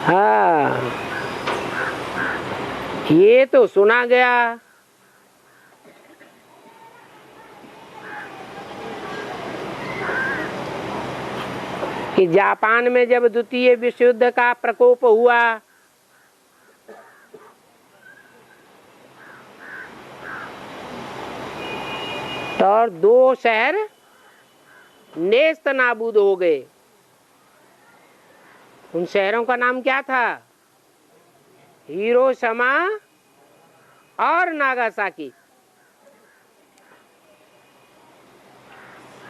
हाँ, ये तो सुना गया कि जापान में जब द्वितीय विश्व युद्ध का प्रकोप हुआ तो 2 शहर नेस्त नाबूद हो गए। उन शहरों का नाम क्या था? हिरोशिमा और नागासाकी।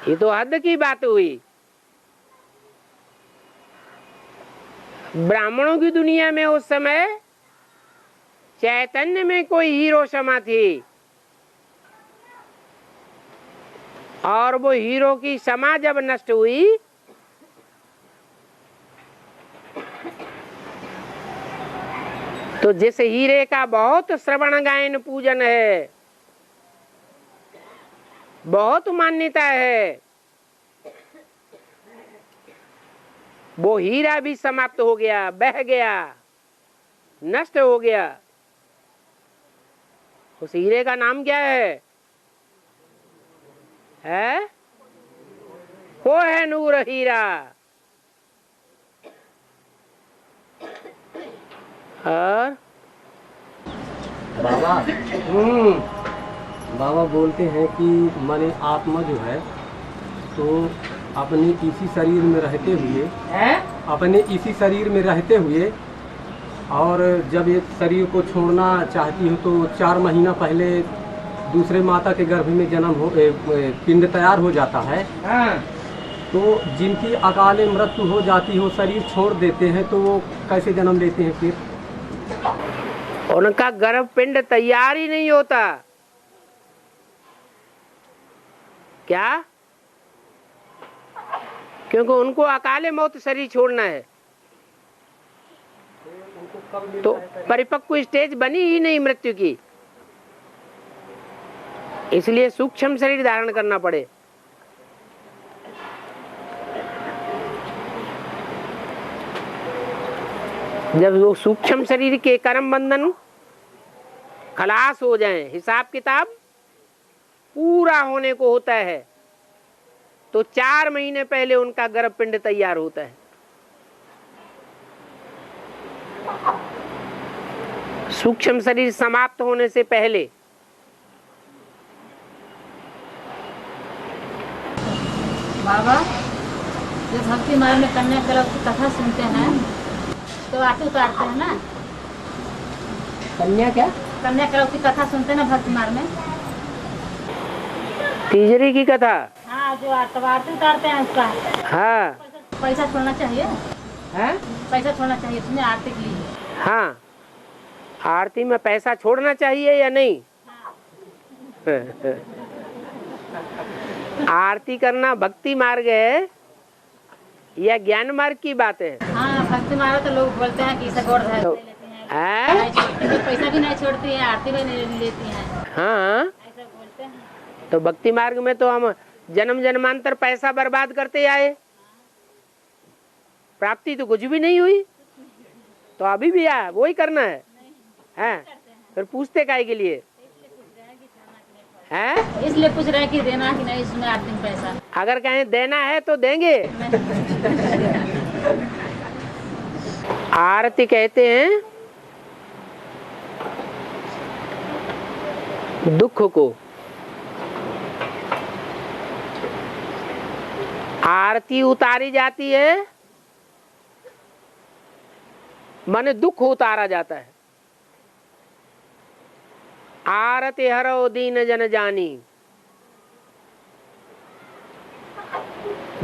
ये तो हद की बात हुई। ब्राह्मणों की दुनिया में उस समय चैतन्य में कोई हिरोशिमा थी और वो हीरो की क्षमा जब नष्ट हुई तो जिस हीरे का बहुत श्रवण गायन पूजन है, बहुत मान्यता है, वो हीरा भी समाप्त हो गया, बह गया, नष्ट हो गया। उस हीरे का नाम क्या है? कोहिनूर हीरा। और बाबा बाबा बोलते हैं कि माने आत्मा जो है तो अपने इसी शरीर में रहते हुए और जब ये शरीर को छोड़ना चाहती हो तो 4 महीना पहले दूसरे माता के गर्भ में जन्म हो पिंड तैयार हो जाता है। तो जिनकी अकाले मृत्यु हो जाती हो, शरीर छोड़ देते हैं, तो वो कैसे जन्म लेते हैं फिर? उनका गर्भ पिंड तैयार ही नहीं होता। क्या? क्योंकि उनको अकाले मौत शरीर छोड़ना है, तो परिपक्व स्टेज बनी ही नहीं मृत्यु की, इसलिए सूक्ष्म शरीर धारण करना पड़े। जब वो सूक्ष्म शरीर के कर्म बंधन खलास हो जाएं, हिसाब किताब पूरा होने को होता है, तो 4 महीने पहले उनका गर्भ पिंड तैयार होता है। सूक्ष्म शरीर समाप्त होने से पहले। बाबा, जब भक्ति मार्ग में कन्या कलव की कथा सुनते हैं तो आरती उतारते हैं ना? कन्या क्या? कन्या कलव की कथा सुनते हैं ना भक्ति मार्ग में? तीजरी की कथा? हाँ, जो आरती उतारते हैं उसका। हाँ। पैसा छोड़ना चाहिए? है? पैसा छोड़ना चाहिए तुम्हें आरती के लिए? हाँ, आरती में पैसा छोड़ना चाहिए या नहीं? हाँ। आरती करना भक्ति मार्ग है या ज्ञान मार्ग की बात है? हाँ, भक्ति मार्ग तो लोग बोलते हैं कि इसे गौर लेते हैं, पैसा भी नहीं छोड़ती है, आरती भी नहीं लेती है। हाँ, ऐसा बोलते हैं। तो भक्ति मार्ग में तो हम जन्म जन्मांतर पैसा बर्बाद करते आए, प्राप्ति तो कुछ भी नहीं हुई, तो अभी भी वही करना है। हैं? फिर पूछते काहे के लिए? हैं? इसलिए पूछ रहे हैं कि देना कि नहीं इसमें आरती में पैसा। अगर कहें देना है तो देंगे। आरती कहते हैं दुख को। आरती उतारी जाती है माने दुख उतारा जाता है। आरती हरो दीन जन जानी,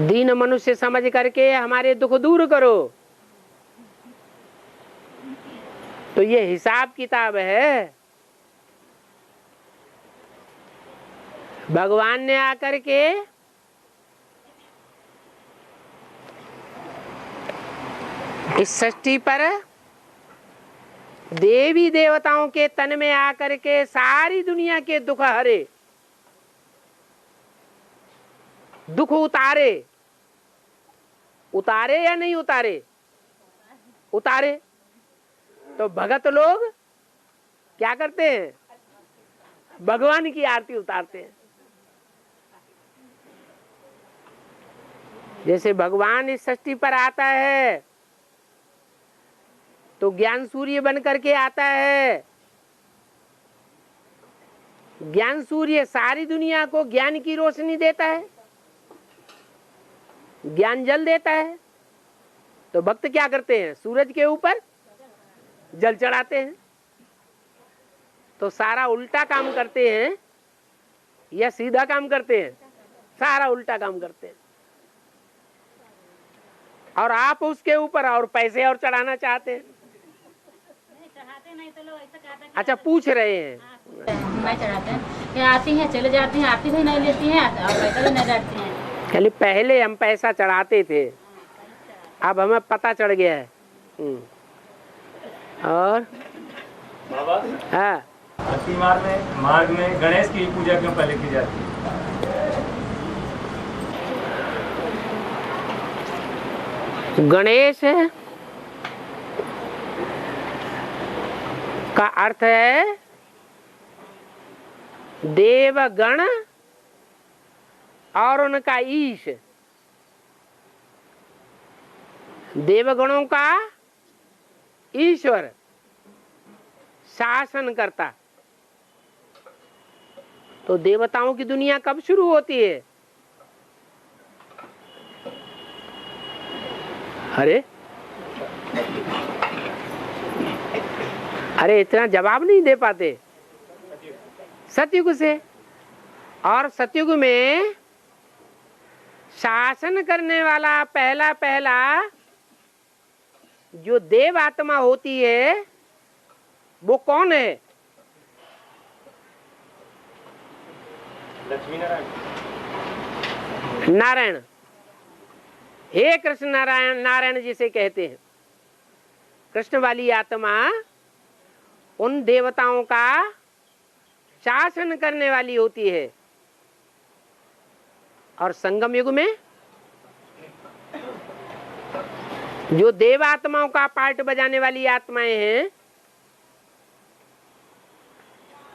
दीन मनुष्य समझ करके हमारे दुख दूर करो। तो ये हिसाब किताब है। भगवान ने आकर के इस सृष्टि पर देवी देवताओं के तन में आकर के सारी दुनिया के दुख हरे, दुख उतारे। उतारे या नहीं उतारे? उतारे। तो भगत लोग क्या करते हैं? भगवान की आरती उतारते हैं। जैसे भगवान इस सृष्टि पर आता है तो ज्ञान सूर्य बन करके आता है। ज्ञान सूर्य सारी दुनिया को ज्ञान की रोशनी देता है, ज्ञान जल देता है। तो भक्त क्या करते हैं? सूरज के ऊपर जल चढ़ाते हैं। तो सारा उल्टा काम करते हैं या सीधा काम करते हैं? सारा उल्टा काम करते हैं। और आप उसके ऊपर और पैसे और चढ़ाना चाहते हैं। चढ़ाते नहीं तो लोग ऐसा कहते हैं। अच्छा, पूछ रहे हैं। नहीं चढ़ाते हैं, ये आती हैं चले जाती हैं, आरती भी नहीं लेती हैं और पैसा भी नहीं डालती हैं। खाली पहले हम पैसा चढ़ाते थे, अब हमें पता चढ़ गया है। और बाबा, हाँ, भक्ति मार्ग में गणेश की पूजा क्यों पहले की जाती है? गणेश का अर्थ है देवगण और उनका ईश। देवगणों का ईश्वर शासन करता। तो देवताओं की दुनिया कब शुरू होती है? अरे इतना जवाब नहीं दे पाते। सतयुग से। और सतयुग में शासन करने वाला पहला जो देव आत्मा होती है वो कौन है? लक्ष्मी नारायण। नारायण। हे कृष्ण नारायण, नारायण जिसे कहते हैं। कृष्ण वाली आत्मा उन देवताओं का शासन करने वाली होती है। और संगम युग में जो देव आत्माओं का पार्ट बजाने वाली आत्माएं हैं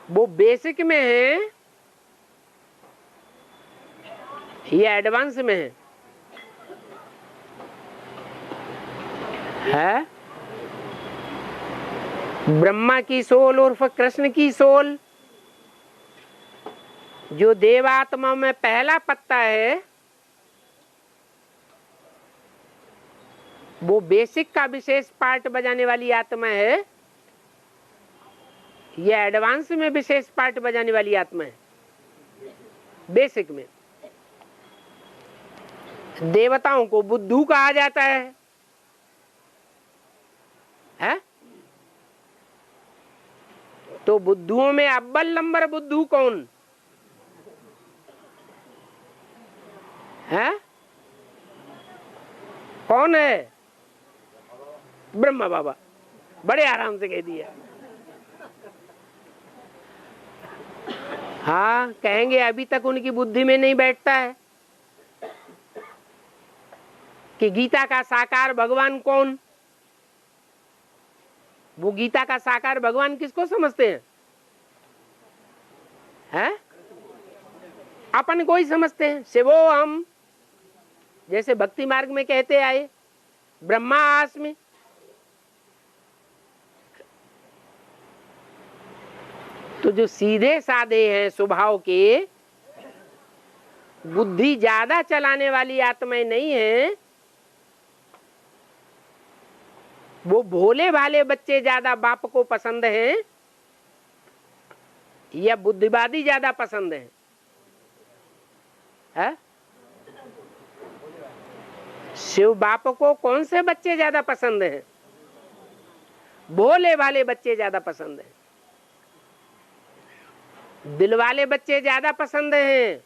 वो बेसिक में है या एडवांस में है? ब्रह्मा की सोल उर्फ कृष्ण की सोल जो देवात्मा में पहला पत्ता है वो बेसिक का विशेष पार्ट बजाने वाली आत्मा है या एडवांस में विशेष पार्ट बजाने वाली आत्मा है? बेसिक में। देवताओं को बुद्धू कहा जाता है? तो बुद्धुओं में अव्वल नंबर बुद्धू कौन है? कौन है? ब्रह्मा बाबा। बड़े आराम से कह दिया। हाँ, कहेंगे अभी तक उनकी बुद्धि में नहीं बैठता है कि गीता का साकार भगवान कौन? वो गीता का साकार भगवान किसको समझते हैं? हैं? अपन को ही समझते हैं। शिवो हम, जैसे भक्ति मार्ग में कहते आए, ब्रह्मास्मि। तो जो सीधे साधे हैं स्वभाव के, बुद्धि ज्यादा चलाने वाली आत्माएं नहीं है, वो भोले भाले बच्चे ज्यादा बाप को पसंद हैं या बुद्धिवादी ज्यादा पसंद है? शिव बाप को कौन से बच्चे ज्यादा पसंद हैं? भोले भाले बच्चे ज्यादा पसंद हैं, दिल वाले बच्चे ज्यादा पसंद हैं।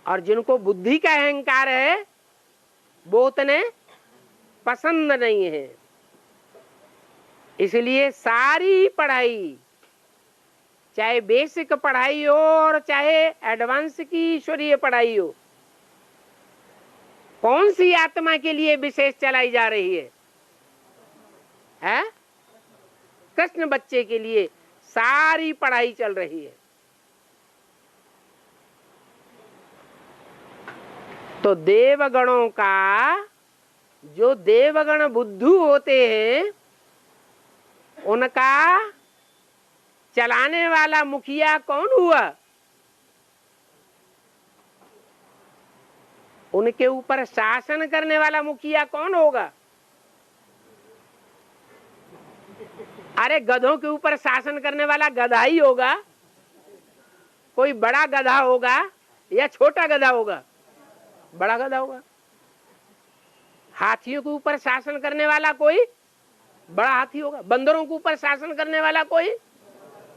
और जिनको बुद्धि का अहंकार है वो उतने पसंद नहीं है। इसलिए सारी पढ़ाई, चाहे बेसिक पढ़ाई हो और चाहे एडवांस की ईश्वरीय पढ़ाई हो, कौन सी आत्मा के लिए विशेष चलाई जा रही है? हैं? कृष्ण बच्चे के लिए सारी पढ़ाई चल रही है। तो देवगणों का, जो देवगण बुद्धू होते हैं, उनका चलाने वाला मुखिया कौन हुआ? उनके ऊपर शासन करने वाला मुखिया कौन होगा? अरे गधों के ऊपर शासन करने वाला गधा ही होगा। कोई बड़ा गधा होगा या छोटा गधा होगा? बड़ा गधा होगा। हाथियों के ऊपर शासन करने वाला कोई बड़ा हाथी होगा। बंदरों के ऊपर शासन करने वाला कोई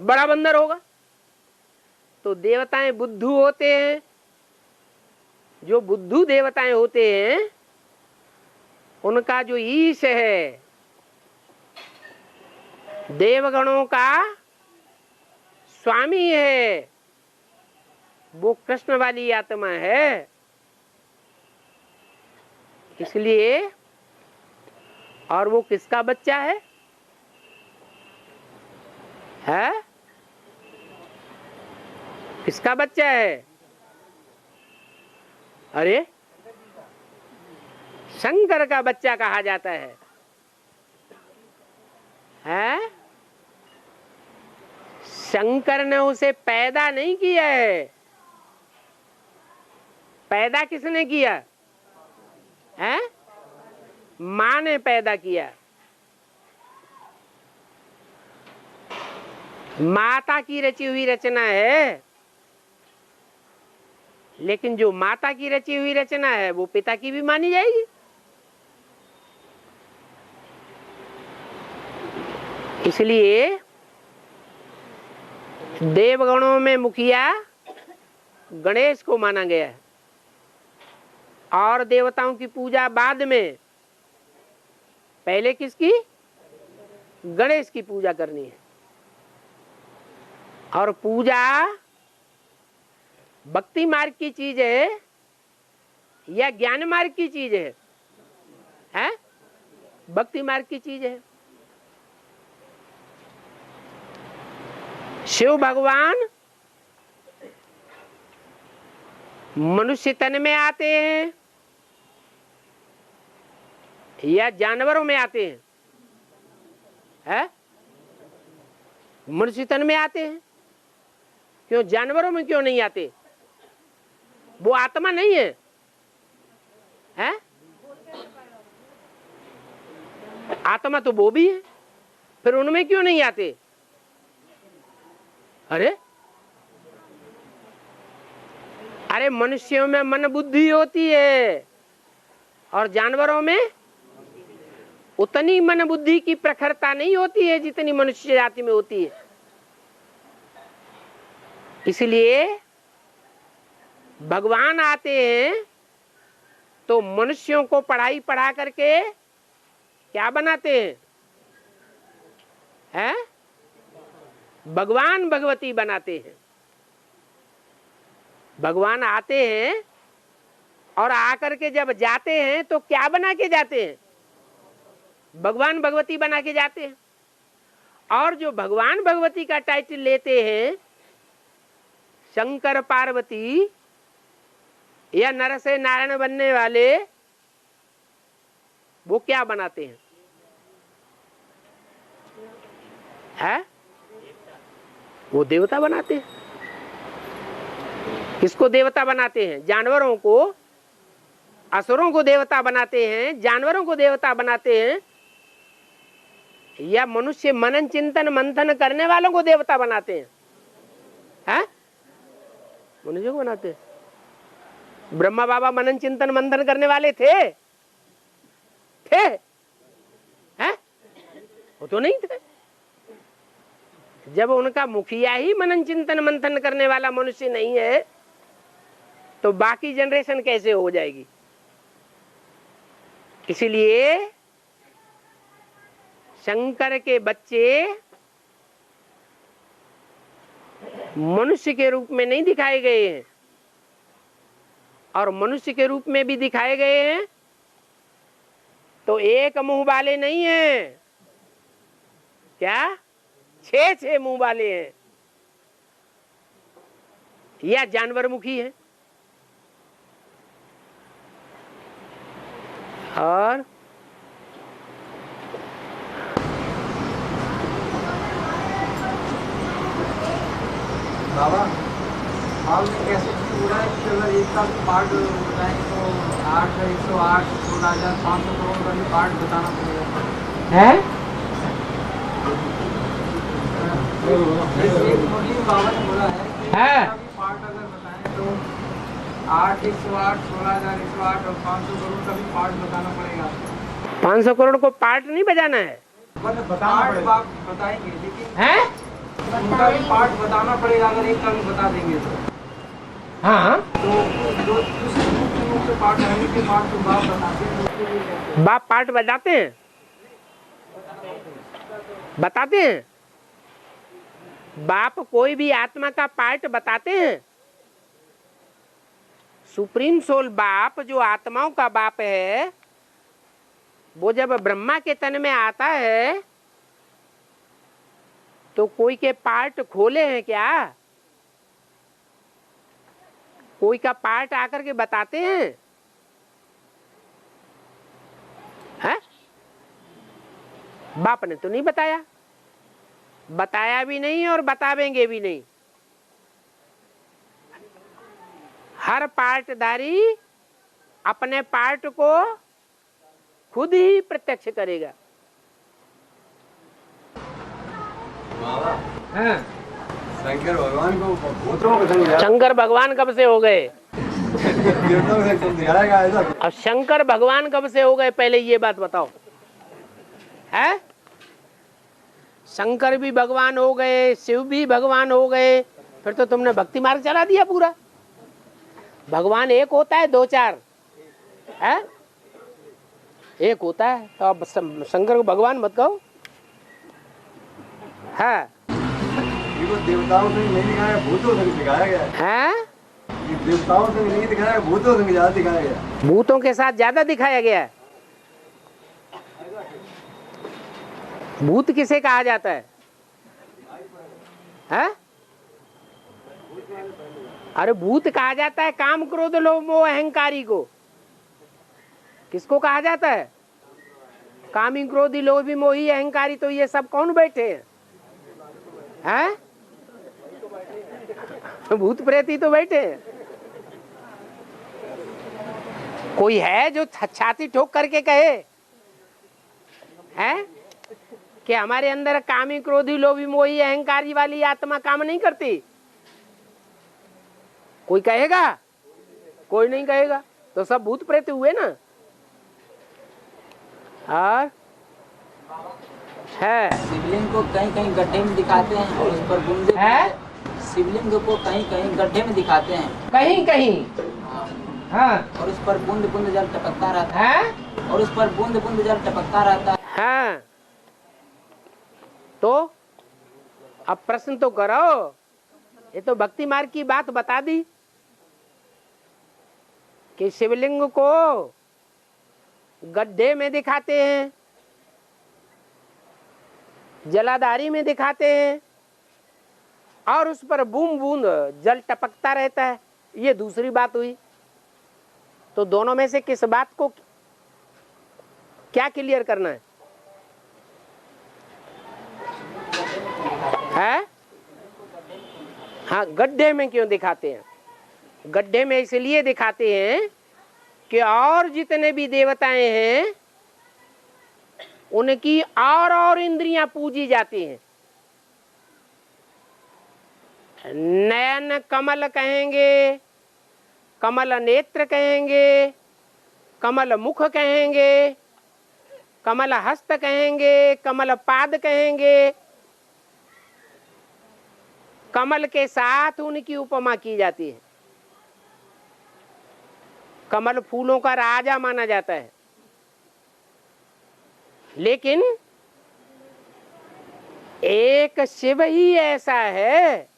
बड़ा बंदर होगा। तो देवताएं बुद्धू होते हैं। जो बुद्धू देवताएं होते हैं, उनका जो ईश है, देवगणों का स्वामी है, वो कृष्ण वाली आत्मा है। इसलिए, और वो किसका बच्चा है? किसका बच्चा है? अरे शंकर का बच्चा कहा जाता है। शंकर ने उसे पैदा नहीं किया है। पैदा किसने किया है? मां ने पैदा किया। माता की रची हुई रचना है, लेकिन जो माता की रची हुई रचना है वो पिता की भी मानी जाएगी। इसलिए देवगणों में मुखिया गणेश को माना गया है, और देवताओं की पूजा बाद में। पहले किसकी? गणेश की पूजा करनी है। और पूजा भक्ति मार्ग की चीज है या ज्ञान मार्ग की चीज है? भक्ति मार्ग की चीज है। शिव भगवान मनुष्य तन में आते हैं या जानवरों में आते हैं? मनुष्य तन में आते हैं। क्यों जानवरों में क्यों नहीं आते? वो आत्मा नहीं है, हैं? आत्मा तो वो भी है, फिर उनमें क्यों नहीं आते? अरे मनुष्यों में मन बुद्धि होती है और जानवरों में उतनी मन बुद्धि की प्रखरता नहीं होती है जितनी मनुष्य जाति में होती है। इसलिए भगवान आते हैं तो मनुष्यों को पढ़ाई पढ़ा करके क्या बनाते हैं? भगवान भगवती बनाते हैं। भगवान आते हैं और आकर के जब जाते हैं तो क्या बना के जाते हैं? भगवान भगवती बना के जाते हैं। और जो भगवान भगवती का टाइटल लेते हैं, शंकर पार्वती या नर से नारायण बनने वाले, वो क्या बनाते हैं? वो देवता बनाते हैं। किसको देवता बनाते हैं? जानवरों को, असुरों को देवता बनाते हैं, जानवरों को देवता बनाते हैं, या मनुष्य मनन चिंतन मंथन करने वालों को देवता बनाते हैं? मनुष्य को बनाते हैं। ब्रह्मा बाबा मनन चिंतन मंथन करने वाले थे? वो तो नहीं थे। जब उनका मुखिया ही मनन चिंतन मंथन करने वाला मनुष्य नहीं है, तो बाकी जनरेशन कैसे हो जाएगी? इसलिए शंकर के बच्चे मनुष्य के रूप में नहीं दिखाए गए हैं, और मनुष्य के रूप में भी दिखाए गए हैं, तो एक मुंह वाले नहीं हैं, क्या 6 मुंह वाले हैं, या जानवर मुखी है। और बाबा हाल में कैसे हो रहा है कि अगर एक का पार्ट बताएं तो 8 है, 108, 16,500 करोड़ का भी पार्ट बताना पड़ेगा है। एक मोदी बाबा ने बोला है कि है। इसका भी पार्ट अगर बताएं तो 8, 108, 16,108 और 500 करोड़ का भी पार्ट बताना पड़ेगा। 500 करोड़ को पार्ट नहीं बजाना है, पार्ट आप बताएंगे लेकिन है? उनका भी पार्ट बताना पड़ेगा। अगर एक का भी बता देंगे तो हाँ, तो जो दूसरे मुख्य रूप से पार्ट है उनके पार्ट तो बाप बताते हैं, तो उसके लिए बाप पार्ट बजाते हैं, बताते हैं। बाप कोई भी आत्मा का पार्ट बताते हैं। सुप्रीम सोल बाप जो आत्माओं का बाप है, वो जब ब्रह्मा के तन में आता है तो कोई के पार्ट खोले हैं क्या? कोई का पार्ट आकर के बताते हैं? है? बाप ने तो नहीं बताया, बताया भी नहीं और बतावेंगे भी नहीं। हर पार्टधारी अपने पार्ट को खुद ही प्रत्यक्ष करेगा। हाँ। शंकर भगवान को भूतों को समझा शंकर भगवान कब से हो गए? देवताओं से दिखाएगा ऐसा। अब शंकर भगवान कब से हो गए, पहले ये बात बताओ। है? शंकर भी भगवान हो गए, शिव भी भगवान हो गए, फिर तो तुमने भक्ति मार्ग चला दिया पूरा। भगवान एक होता है, 2-4 है? एक होता है, तो अब शंकर को भगवान मत कहो। है? ये देवताओं से नहीं दिखाया, भूतों से दिखाया गया है? ये देवताओं से नहीं दिखाया, भूतों से ज्यादा दिखाया गया। भूतों के साथ ज्यादा दिखाया गया है। भूत किसे कहा जाता है? है? अरे भूत कहा जाता है काम क्रोध लोभ मोह अहंकारी को। किसको कहा जाता है? कामी क्रोधी लोभी मोही अहंकारी। तो ये सब कौन बैठे हैं? हैं? भूत प्रेत ही तो बैठे हैं। कोई है जो छाती ठोक करके कहे है कि हमारे अंदर कामी क्रोधी लोभी मोही अहंकारी वाली आत्मा काम नहीं करती? कोई कहेगा? कोई नहीं कहेगा। तो सब भूत प्रेत हुए ना। और है शिवलिंग को कहीं कहीं गड्ढे में दिखाते हैं और उस पर बूंदे है? शिवलिंग को कहीं कहीं गड्ढे में दिखाते हैं कहीं कहीं। हाँ। और उस पर बूंद बूंद जल टपकता रहता है? है और उस पर बूंद बूंद जल टपकता रहता है। हाँ। तो अब प्रश्न तो करो। ये तो भक्ति मार्ग की बात बता दी कि शिवलिंग को गड्ढे में दिखाते हैं, जलाधारी में दिखाते हैं और उस पर बूंद बूंद जल टपकता रहता है। ये दूसरी बात हुई। तो दोनों में से किस बात को क्या क्लियर करना है? है? हाँ, गड्ढे में क्यों दिखाते हैं? गड्ढे में इसलिए दिखाते हैं कि और जितने भी देवताएं हैं उनकी और इंद्रियां पूजी जाती हैं। नयन कमल कहेंगे, कमल नेत्र कहेंगे, कमल मुख कहेंगे, कमल हस्त कहेंगे, कमल पाद कहेंगे। कमल के साथ उनकी उपमा की जाती है। कमल फूलों का राजा माना जाता है। लेकिन एक शिव ही ऐसा है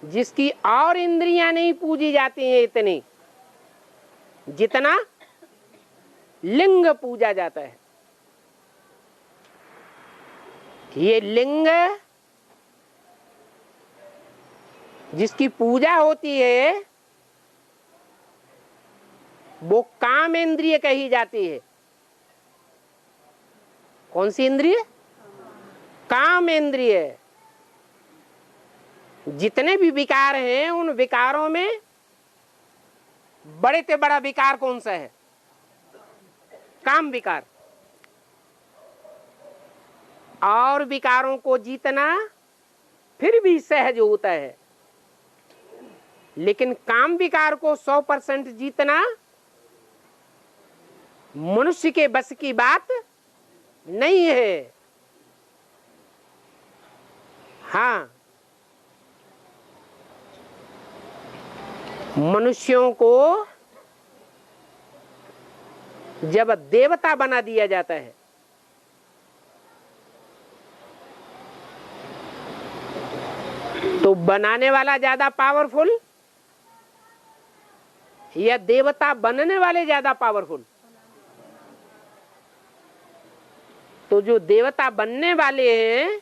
जिसकी और इंद्रियां नहीं पूजी जाती हैं इतनी जितना लिंग पूजा जाता है। ये लिंग जिसकी पूजा होती है वो काम इंद्रिय कही जाती है। कौन सी इंद्रिय? काम इंद्रिय। जितने भी विकार हैं उन विकारों में बड़े से बड़ा विकार कौन सा है? काम विकार। और विकारों को जीतना फिर भी सहज होता है, लेकिन काम विकार को 100% जीतना मनुष्य के बस की बात नहीं है। हाँ, मनुष्यों को जब देवता बना दिया जाता है तो बनाने वाला ज्यादा पावरफुल या देवता बनने वाले ज्यादा पावरफुल? तो जो देवता बनने वाले हैं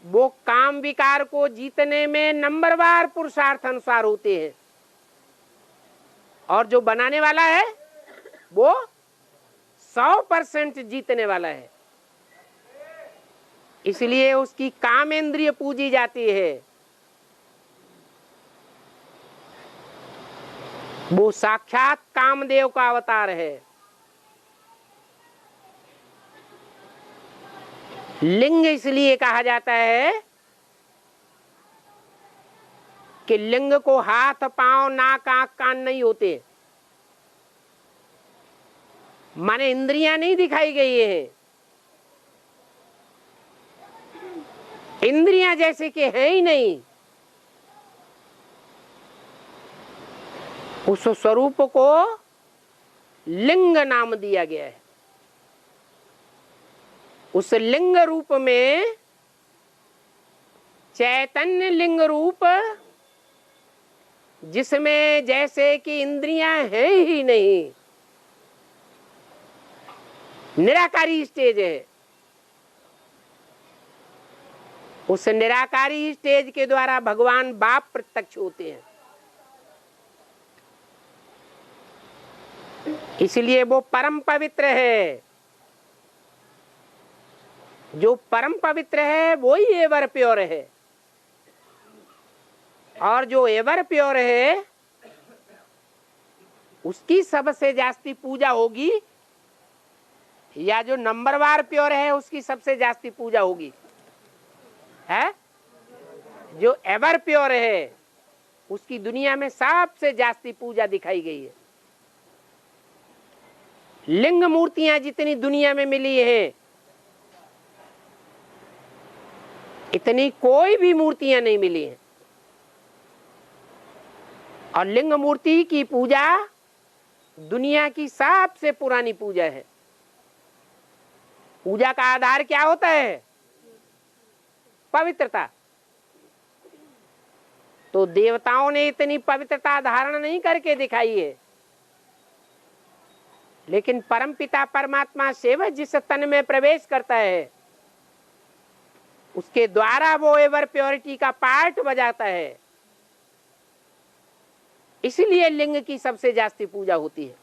वो काम विकार को जीतने में नंबरवार पुरुषार्थ अनुसार होते हैं, और जो बनाने वाला है वो 100% जीतने वाला है। इसलिए उसकी काम इंद्रिय पूजी जाती है। वो साक्षात कामदेव का अवतार है। लिंग इसलिए कहा जाता है कि लिंग को हाथ पांव नाक आंख कान नहीं होते, माने इंद्रियां नहीं दिखाई गई है। इंद्रियां जैसे कि है ही नहीं। उस स्वरूप को लिंग नाम दिया गया है। उस लिंग रूप में चैतन्य लिंग रूप, जिसमें जैसे कि इंद्रियां है ही नहीं, निराकारी स्टेज है। उस निराकारी स्टेज के द्वारा भगवान बाप प्रत्यक्ष होते हैं। इसलिए वो परम पवित्र है। जो परम पवित्र है वो ही एवर प्योर है, और जो एवर प्योर है उसकी सबसे जास्ती पूजा होगी, या जो नंबरवार प्योर है उसकी सबसे जास्ती पूजा होगी? है जो एवर प्योर है उसकी दुनिया में सबसे जास्ती पूजा दिखाई गई है। लिंग मूर्तियां जितनी दुनिया में मिली हैं इतनी कोई भी मूर्तियां नहीं मिली हैं। और लिंग मूर्ति की पूजा दुनिया की सबसे पुरानी पूजा है। पूजा का आधार क्या होता है? पवित्रता। तो देवताओं ने इतनी पवित्रता धारण नहीं करके दिखाई है, लेकिन परमपिता परमात्मा शिव जिस तन में प्रवेश करता है उसके द्वारा वो एवर प्योरिटी का पार्ट बजाता है। इसलिए लिंग की सबसे जास्ती पूजा होती है।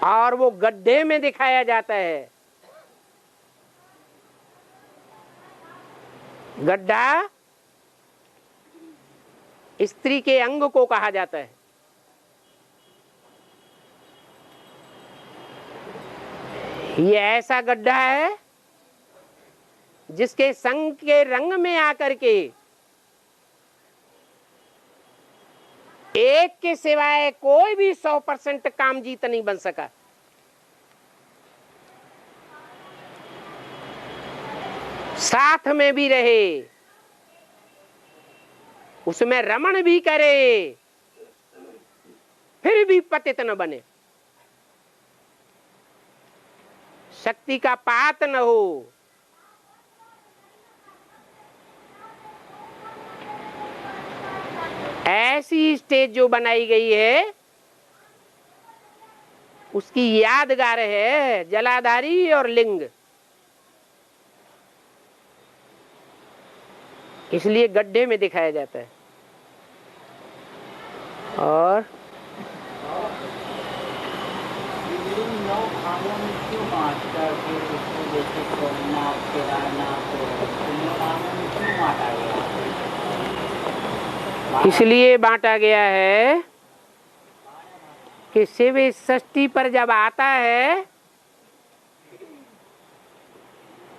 और वो गड्ढे में दिखाया जाता है। गड्ढा स्त्री के अंग को कहा जाता है। ये ऐसा गड्ढा है जिसके संग के रंग में आकर के एक के सिवाय कोई भी 100% काम जीत नहीं बन सका। साथ में भी रहे, उसमें रमण भी करे, फिर भी पतित न बने, शक्ति का पात न हो, ऐसी स्टेज जो बनाई गई है उसकी यादगार है जलाधारी और लिंग, इसलिए गड्ढे में दिखाया जाता है। और नौ भागों में क्यों बांटकर फिर उसको जैसे सोमनाथ केदारनाथ नौ भागों में क्यों बांटा गया? इसलिए बांटा गया है कि शिव षष्ठी पर जब आता है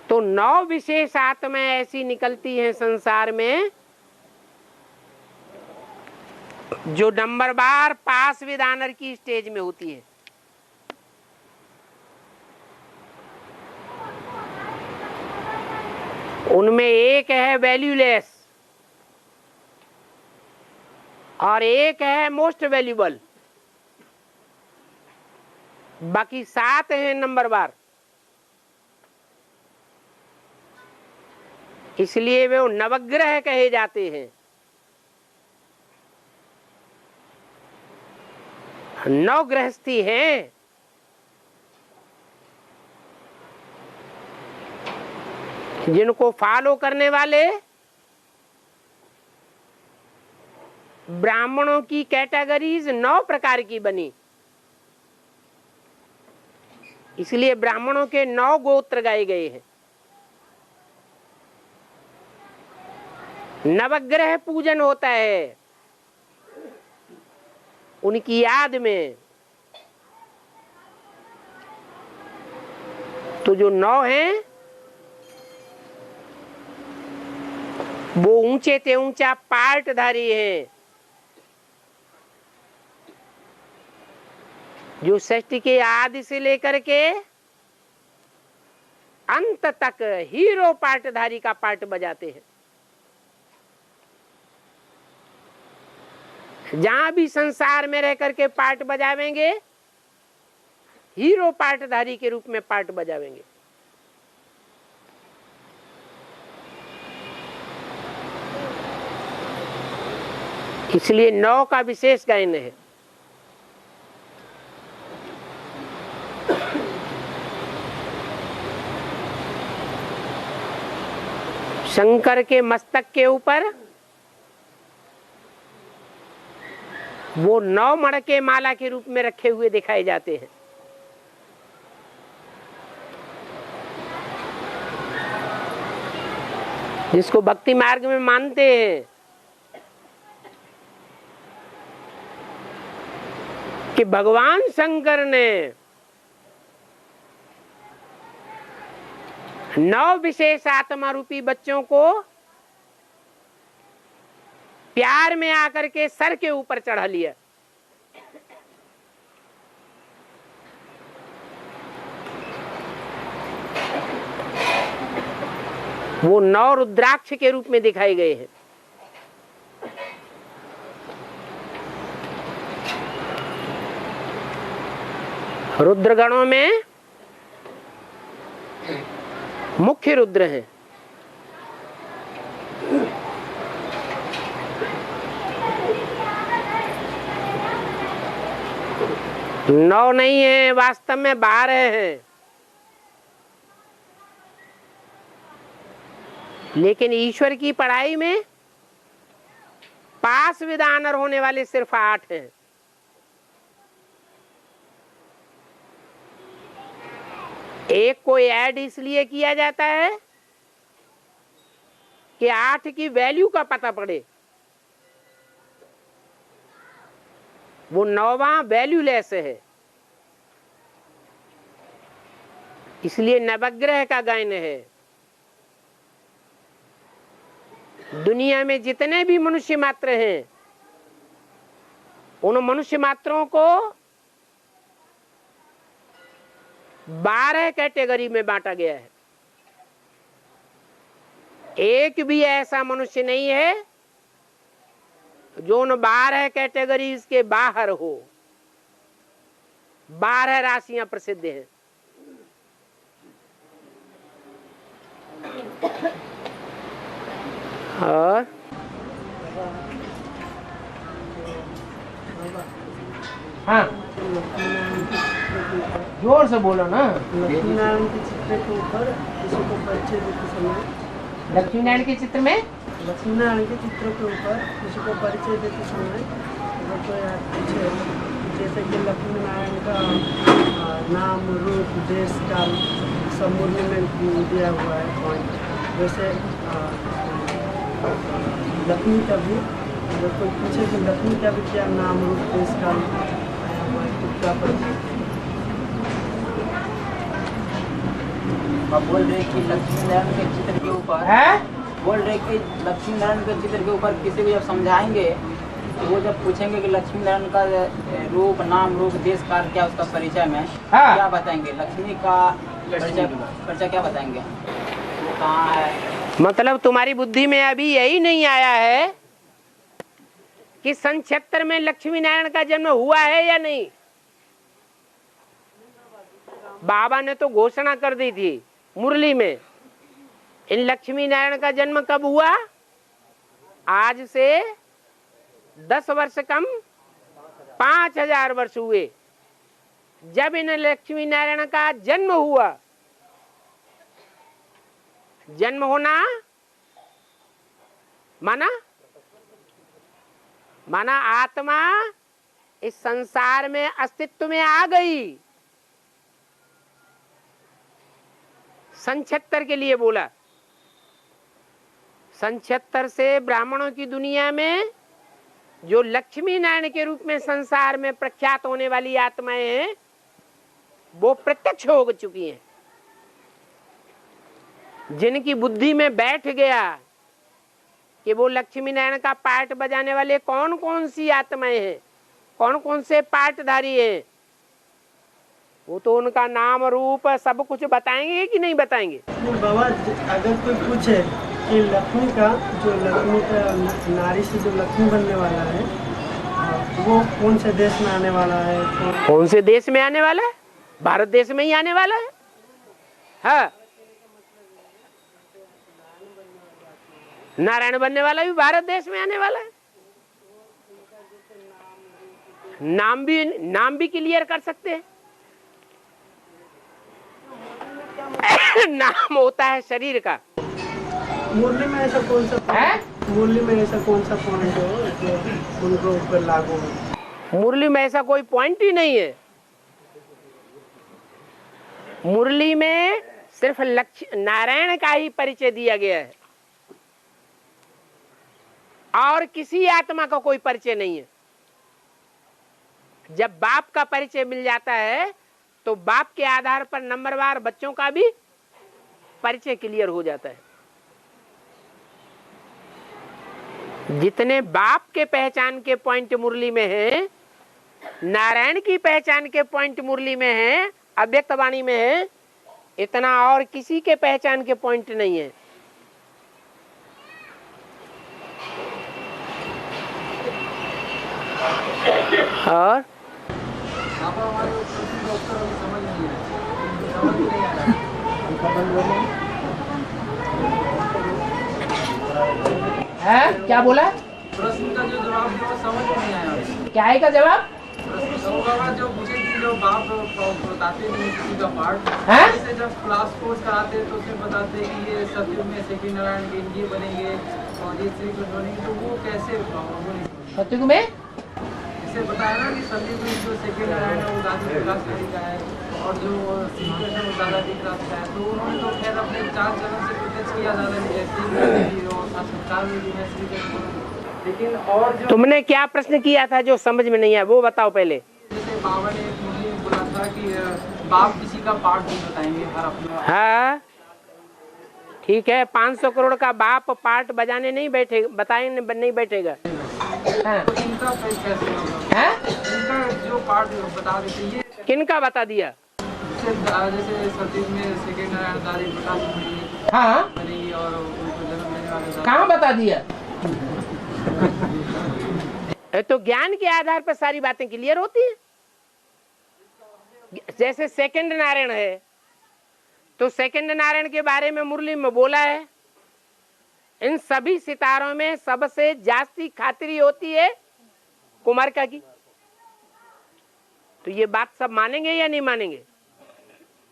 तो 9 विशेष आत्माएं ऐसी निकलती हैं संसार में जो नंबर बार पास विद ऑनर की स्टेज में होती है। उनमें एक है वैल्यूलेस और एक है मोस्ट वैल्यूबल, बाकी 7 हैं नंबर बार। इसलिए वे नवग्रह कहे जाते हैं। 9 गृहस्थी हैं जिनको फॉलो करने वाले ब्राह्मणों की कैटेगरीज 9 प्रकार की बनी। इसलिए ब्राह्मणों के 9 गोत्र गाए गए हैं। नवग्रह पूजन होता है उनकी याद में। तो जो 9 हैं वो ऊंचे से ऊंचा पार्टधारी हैं, जो षष्ठी के आदि से लेकर के अंत तक हीरो पार्टधारी का पार्ट बजाते हैं। जहां भी संसार में रह करके पार्ट बजावेंगे हीरो पार्टधारी के रूप में पार्ट बजावेंगे। इसलिए 9 का विशेष गायन है। शंकर के मस्तक के ऊपर वो 9 मणके माला के रूप में रखे हुए दिखाए जाते हैं। जिसको भक्ति मार्ग में मानते हैं कि भगवान शंकर ने 9 विशेष आत्मा रूपी बच्चों को प्यार में आकर के सर के ऊपर चढ़ा लिया। वो 9 रुद्राक्ष के रूप में दिखाए गए हैं। रुद्रगणों में मुख्य रुद्र हैं। नौ नहीं है, वास्तव में 12 हैं। लेकिन ईश्वर की पढ़ाई में पास विद ऑनर होने वाले सिर्फ 8 हैं। एक को ऐड इसलिए किया जाता है कि 8 की वैल्यू का पता पड़े। वो 9वां वैल्यूलेस है, इसलिए नवग्रह का गायन है। दुनिया में जितने भी मनुष्य मात्र हैं उन मनुष्य मात्रों को 12 कैटेगरी में बांटा गया है। एक भी ऐसा मनुष्य नहीं है जो उन 12 कैटेगरीज के बाहर हो। 12 राशियां प्रसिद्ध हैं। और हाँ, जोर से बोलो ना। लक्ष्मी नारायण के चित्र के ऊपर किसी को परिचय देते समय, लक्ष्मी नारायण के चित्र में लक्ष्मी नारायण के चित्र के ऊपर किसी को परिचय देते समय अगर कोई पूछे, जैसे कि लक्ष्मी नारायण का नाम, रूप, देश, काल सब मुरली में दिया हुआ है पॉइंट, वैसे लक्ष्मी का भी अगर कोई पूछे कि लक्ष्मी का भी क्या नाम, रूप, देश, काल आया हुआ है तो क्या परिचय। आप बोल रहे कि लक्ष्मी नारायण के चित्र के ऊपर है, बोल रहे कि लक्ष्मी नारायण के चित्र के ऊपर किसी को जब समझाएंगे तो वो जब पूछेंगे कि लक्ष्मी नारायण का रूप, नाम, रूप, देश, काल क्या उसका परिचय में हाँ। क्या बताएंगे? लक्ष्मी का परिचय क्या बताएंगे? वो कहाँ है? मतलब तुम्हारी बुद्धि में अभी यही नहीं आया है कि सन 76 में लक्ष्मी नारायण का जन्म हुआ है या नहीं। बाबा ने तो घोषणा कर दी थी मुरली में, इन लक्ष्मी नारायण का जन्म कब हुआ? आज से 10 वर्ष कम 5000 वर्ष हुए जब इन लक्ष्मी नारायण का जन्म हुआ। जन्म होना माना आत्मा इस संसार में अस्तित्व में आ गई। सन 76 के लिए बोला। सन 76 से ब्राह्मणों की दुनिया में जो लक्ष्मी नारायण के रूप में संसार में प्रख्यात होने वाली आत्माएं हैं वो प्रत्यक्ष हो चुकी हैं। जिनकी बुद्धि में बैठ गया कि वो लक्ष्मी नारायण का पार्ट बजाने वाले कौन कौन सी आत्माएं हैं, कौन कौन से पार्टधारी हैं, वो तो उनका नाम, रूप सब कुछ बताएंगे कि नहीं बताएंगे? बाबा अगर कोई पूछे कि लक्ष्मी का नारी से जो लक्ष्मी बनने वाला है वो कौन से देश में आने वाला है, कौन से देश में आने वाला है? भारत देश में ही आने वाला है। हाँ, नारायण बनने वाला भी भारत देश में आने वाला है। नाम भी क्लियर कर सकते हैं। नाम होता है शरीर का। मुरली में ऐसा कौन सा है? मुरली में ऐसा कौन सा पॉइंट हो जो उनको ऊपर लागू हो? मुरली में ऐसा कोई पॉइंट ही नहीं है। मुरली में सिर्फ नारायण का ही परिचय दिया गया है और किसी आत्मा का कोई परिचय नहीं है। जब बाप का परिचय मिल जाता है तो बाप के आधार पर नंबरवार बच्चों का भी परिचय क्लियर हो जाता है। जितने बाप के पहचान के पॉइंट मुरली में है, नारायण की पहचान के पॉइंट मुरली में है, अव्यक्त वाणी में है, इतना और किसी के पहचान के पॉइंट नहीं है। और है क्या बोला? प्रश्न का जो जवाब दिया वो समझ में नहीं आया। क्या है का जवाब? जो पूछे कि जो बाप बताते नहीं किसी का पार्ट है? जैसे जब क्लास कोर्स कराते तो उसमें बताते कि ये सत्युग में सेकंड नारायण के ये बनेंगे और ये श्री कृष्ण बनेंगे, तो वो कैसे सत्युग में जैसे बताया ना कि सत्युग में जो सेकंड नारायण है वो दादी क्लास का है और जो श्री कृष्ण वो दादा की क्लास का है, तो उन्होंने तो खैर अपने 4 चरण से प्रत्यक्ष किया दादा जी जैसे और संस्कार में भी है श्री कृष्ण। लेकिन और जो तुमने क्या प्रश्न किया था जो समझ में नहीं आया वो बताओ पहले। जैसे बाबा ने मुझे बोला था कि बाप किसी का पार्ट नहीं बताएंगे हर अपने। हाँ ठीक है, 500 करोड़ का बाप पार्ट बजाने नहीं बैठे, बताए नहीं बैठेगा। हाँ। तो इनका कैसे होगा? है? इनका जो पार्ट बता देते ये किनका बता दिया? जैसे सत्युग में सेकंड नारायण दादी प्रकाश हाँ बनेगी और उनको जन्म देने वाले कहाँ बता दिया? तो ज्ञान के आधार पर सारी बातें क्लियर होती हैं। जैसे सेकंड नारायण है तो सेकंड नारायण के बारे में मुरली में बोला है, इन सभी सितारों में सबसे जास्ती खातिरी होती है कुमारिका की। तो ये बात सब मानेंगे या नहीं मानेंगे?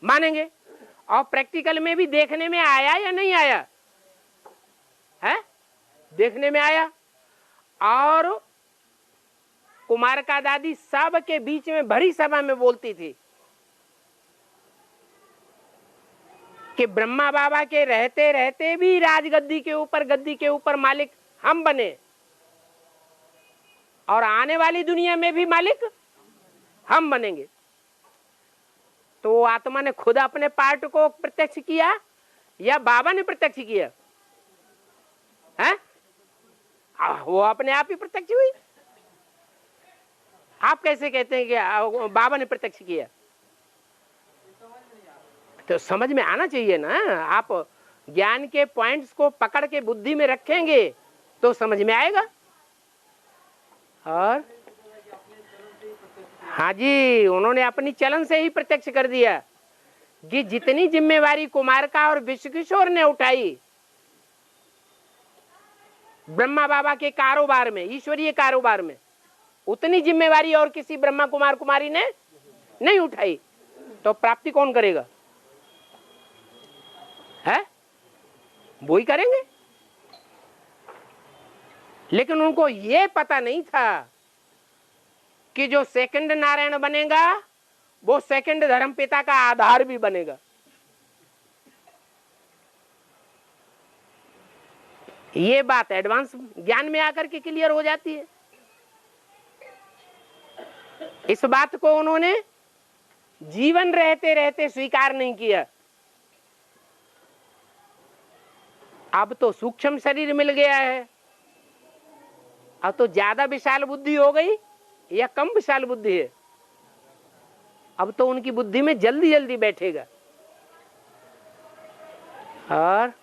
मानेंगे। और प्रैक्टिकल में भी देखने में आया या नहीं आया है? देखने में आया। और कुमार का दादी सब के बीच में भरी सभा में बोलती थी कि ब्रह्मा बाबा के रहते रहते भी राजगद्दी के ऊपर, गद्दी के ऊपर मालिक हम बने, और आने वाली दुनिया में भी मालिक हम बनेंगे। तो आत्मा ने खुद अपने पार्ट को प्रत्यक्ष किया या बाबा ने प्रत्यक्ष किया है? वो अपने आप ही प्रत्यक्ष हुई। आप कैसे कहते हैं कि बाबा ने प्रत्यक्ष किया? तो समझ में आना चाहिए ना। आप ज्ञान के पॉइंट्स को पकड़ के बुद्धि में रखेंगे तो समझ में आएगा। और हाँ जी, उन्होंने अपनी चलन से ही प्रत्यक्ष कर दिया कि जितनी जिम्मेवारी कुमार का और विश्व किशोर ने उठाई ब्रह्मा बाबा के कारोबार में, ईश्वरीय कारोबार में, उतनी जिम्मेवारी और किसी ब्रह्मा कुमार कुमारी ने नहीं उठाई। तो प्राप्ति कौन करेगा? है वो ही करेंगे। लेकिन उनको ये पता नहीं था कि जो सेकंड नारायण बनेगा वो सेकंड धर्म पिता का आधार भी बनेगा। ये बात एडवांस ज्ञान में आकर के क्लियर हो जाती है। इस बात को उन्होंने जीवन रहते रहते स्वीकार नहीं किया। अब तो सूक्ष्म शरीर मिल गया है, अब तो ज्यादा विशाल बुद्धि हो गई या कम विशाल बुद्धि है? अब तो उनकी बुद्धि में जल्दी जल्दी बैठेगा। और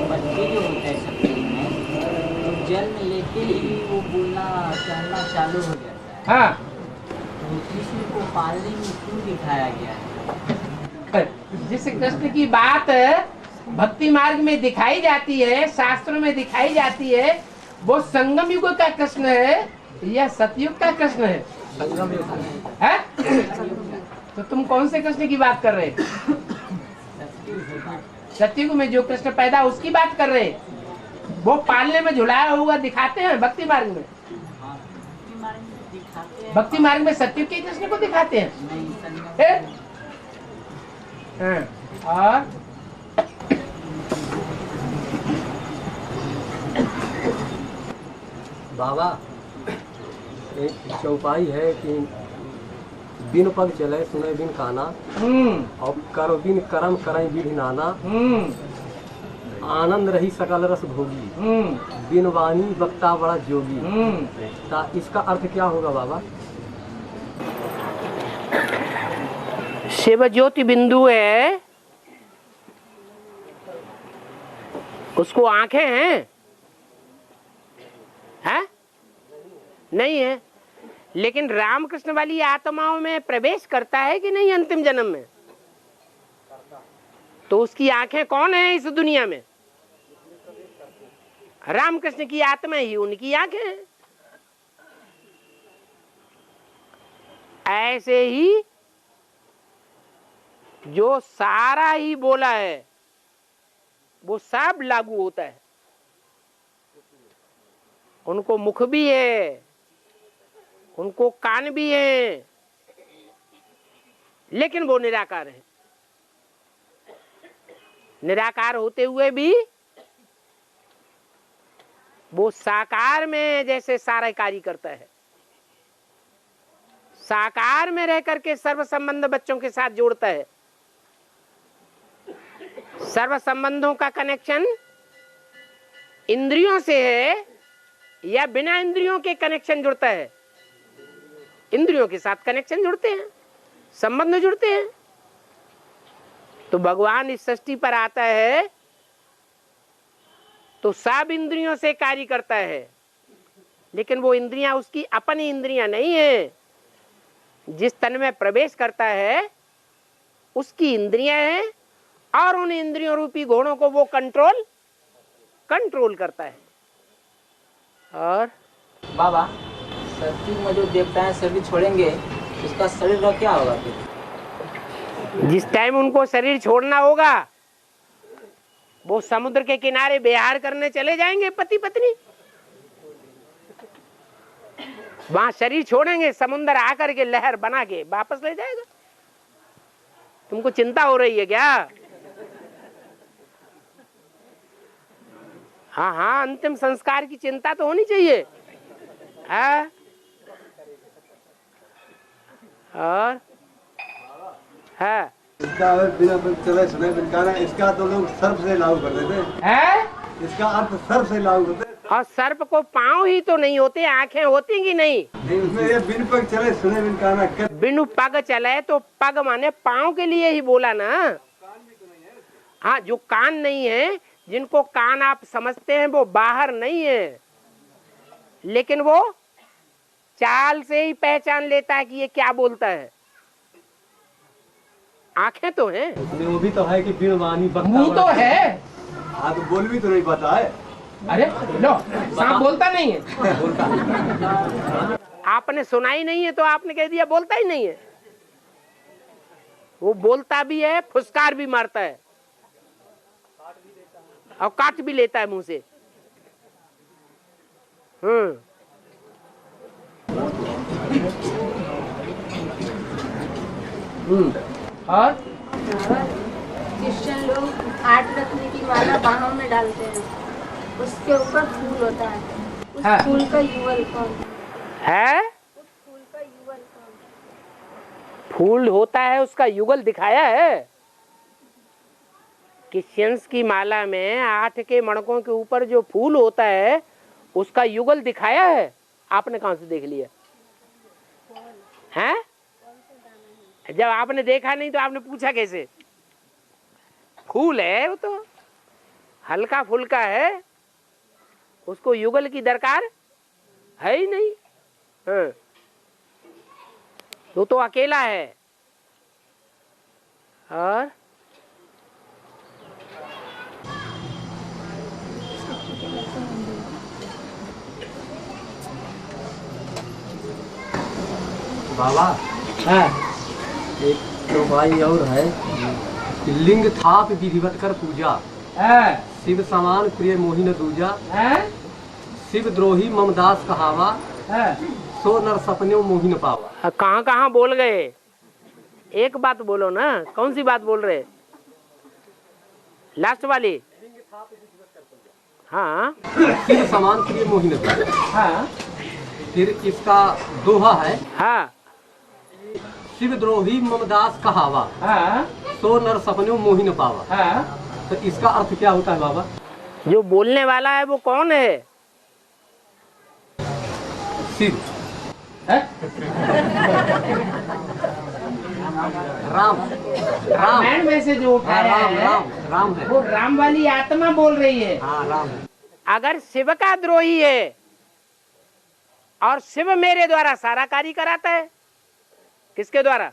बच्चे जो होते हैं सत्युग में, तो जन्म लेते ही वो बोलना चलना चालू हो जाता है। हाँ, तो कृष्ण को पालने में क्यों दिखाया गया है? जिस कृष्ण की बात भक्ति मार्ग में दिखाई जाती है, शास्त्रों में दिखाई जाती है, वो संगम युग का कृष्ण है या सतयुग का कृष्ण है? संगम है? तो तुम कौन से कृष्ण की बात कर रहे? सतयुग में जो कृष्ण पैदा उसकी बात कर रहे? वो पालने में झुलाया हुआ दिखाते हैं भक्ति मार्ग में? भक्ति मार्ग में सतयुग के कृष्ण को दिखाते हैं। और बाबा एक चौपाई है कि बिन पग चले सुने बिन काना, और करो बिन कर्म करें विधि नाना, आनंद रही सकल रस भोगी, बिन वाणी वक्ता बड़ा जोगी। ता इसका अर्थ क्या होगा बाबा? शिव ज्योति बिंदु है, उसको आंखें हैं? है? नहीं है। लेकिन रामकृष्ण वाली आत्माओं में प्रवेश करता है कि नहीं अंतिम जन्म में? तो उसकी आंखें कौन है इस दुनिया में? रामकृष्ण की आत्मा ही उनकी आंखें हैं। ऐसे ही जो सारा ही बोला है वो सब लागू होता है। उनको मुख भी है, उनको कान भी है, लेकिन वो निराकार है। निराकार होते हुए भी वो साकार में जैसे सारा कार्य करता है। साकार में रह करके सर्व संबंध बच्चों के साथ जोड़ता है। सर्व संबंधों का कनेक्शन इंद्रियों से है या बिना इंद्रियों के कनेक्शन जुड़ता है? इंद्रियों के साथ कनेक्शन जुड़ते हैं, संबंध जुड़ते हैं। तो भगवान इस सृष्टि पर आता है तो सब इंद्रियों से कार्य करता है, लेकिन वो इंद्रियां उसकी अपनी इंद्रियां नहीं है। जिस तन में प्रवेश करता है उसकी इंद्रियां हैं और उन इंद्रियों रूपी घोड़ों को वो कंट्रोल करता है। और बाबा सतयुग में जो देवताएं शरीर छोड़ेंगे उसका शरीर का क्या होगा फिर? जिस टाइम उनको शरीर छोड़ना होगा वो समुद्र के किनारे विहार करने चले जाएंगे पति पत्नी। वहां शरीर छोड़ेंगे, समुद्र आकर के लहर बना के वापस ले जाएगा। तुमको चिंता हो रही है क्या? हाँ हाँ, अंतिम संस्कार की चिंता तो होनी चाहिए। हाँ? और है इसका बिना चले सुने बिनकाना, इसका तो लोग सर्प से लागू कर देते हैं। इसका अर्थ सर्प से लागू करते हैं। और सर्प को पांव ही तो नहीं होते, आंखें होती कि नहीं? नहीं, उसमें ये बिन पग चले सुने बिनकाना कर। बिनु पग चले तो पग माने पांव के लिए ही बोला ना। हाँ, जो कान नहीं है, जिनको कान आप समझते हैं वो बाहर नहीं है, लेकिन वो चाल से ही पहचान लेता है कि ये क्या बोलता है। आंखें तो हैं, उसमें वो भी तो है कि बिन वाणी बकता मुंह तो है। हाँ तो बोल भी तो नहीं पाता है। अरे लो, सांप बोलता नहीं है। आपने सुना ही नहीं है तो आपने कह दिया बोलता ही नहीं है। वो बोलता भी है, फुसकार भी मारता है और काट भी लेता है मुंह से। और क्रिश्चियन लोग 8 रत्न की माला बाहों में डालते हैं, उसके ऊपर फूल होता है। उस हाँ। फूल का युगल कौन है? उस फूल का युगल कौन? फूल होता है, उसका युगल दिखाया है। क्रिश्चियंस की माला में 8 के मणकों के ऊपर जो फूल होता है उसका युगल दिखाया है। आपने कहां से देख लिया है? जब आपने देखा नहीं तो आपने पूछा कैसे? फूल है, वो तो हल्का फुल्का है, उसको युगल की दरकार है ही नहीं। हाँ। तो अकेला है। और बाबा हाँ, एक तो भाई और है, लिंग थाप विधिवत कर पूजा, हाँ, शिव समान प्रिय मोहिन दूजा, हाँ, शिव द्रोही ममदास कहावा, हाँ। सो नर सपने मोहिन पावा। कहाँ कहाँ बोल गए? एक बात बोलो ना, कौन सी बात बोल रहे? लास्ट वाली। हाँ शिव समान प्रिय मोहिन दूजा। हाँ फिर इसका दोहा है, हाँ शिव द्रोही ममदास कहावा, हाँ सो नर सपने मोहिन पावा। हाँ। तो इसका अर्थ क्या होता है बाबा? जो बोलने वाला है वो कौन है? शिव है? राम रामायण में से जो हाँ, उठाया राम है राम राम है। वो राम वाली आत्मा बोल रही है। हाँ राम है। अगर शिव का द्रोही है और शिव मेरे द्वारा सारा कार्य कराता है, किसके द्वारा?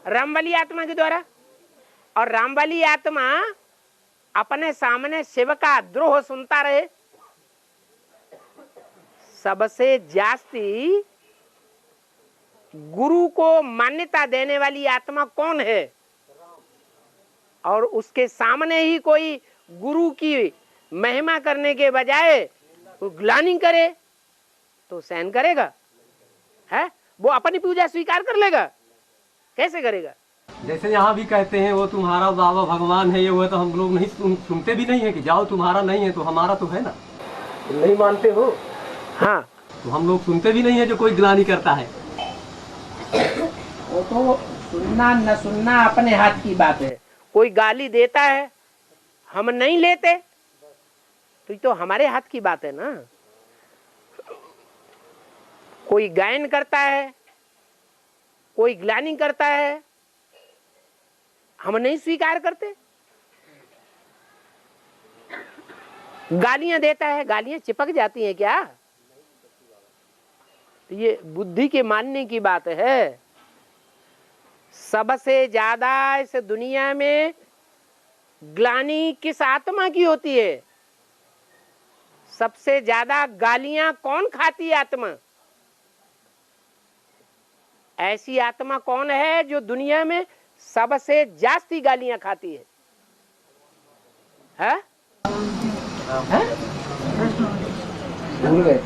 राम वाली आत्मा के द्वारा। और राम वाली आत्मा अपने सामने शिव का द्रोह सुनता रहे। सबसे जास्ती गुरु को मान्यता देने वाली आत्मा कौन है? और उसके सामने ही कोई गुरु की महिमा करने के बजाय ग्लानि करे तो सहन करेगा? है? वो अपनी पूजा स्वीकार कर लेगा? कैसे करेगा? जैसे यहाँ भी कहते हैं वो तुम्हारा बाबा भगवान है, ये वो है, तो हम लोग नहीं सुनते भी नहीं है कि जाओ तुम्हारा नहीं है तो हमारा तो है ना। तुम नहीं मानते हो? हाँ, तो हम लोग सुनते भी नहीं है जो कोई ग्लानि करता है। वो तो सुनना न सुनना अपने हाथ की बात है। कोई गाली देता है, हम नहीं लेते, तो ये तो हमारे हाथ की बात है ना। कोई गायन करता है, कोई ग्लानि करता है, हम नहीं स्वीकार करते। गालियां देता है, गालियां चिपक जाती हैं क्या? तो ये बुद्धि के मानने की बात है। सबसे ज्यादा इस दुनिया में ग्लानि किस आत्मा की होती है? सबसे ज्यादा गालियां कौन खाती है आत्मा? ऐसी आत्मा कौन है जो दुनिया में सबसे जास्ती गालियां खाती है? है? भूल गए।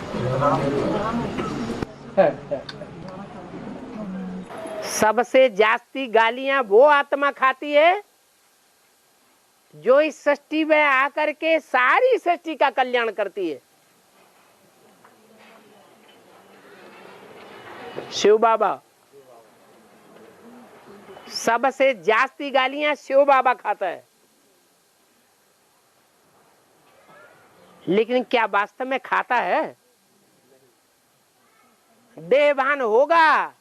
सबसे जास्ती गालियां वो आत्मा खाती है जो इस सृष्टि में आकर के सारी सृष्टि का कल्याण करती है। शिव बाबा, सबसे जास्ती गालियां शिव बाबा खाता है। लेकिन क्या वास्तव में खाता है? देहभान होगा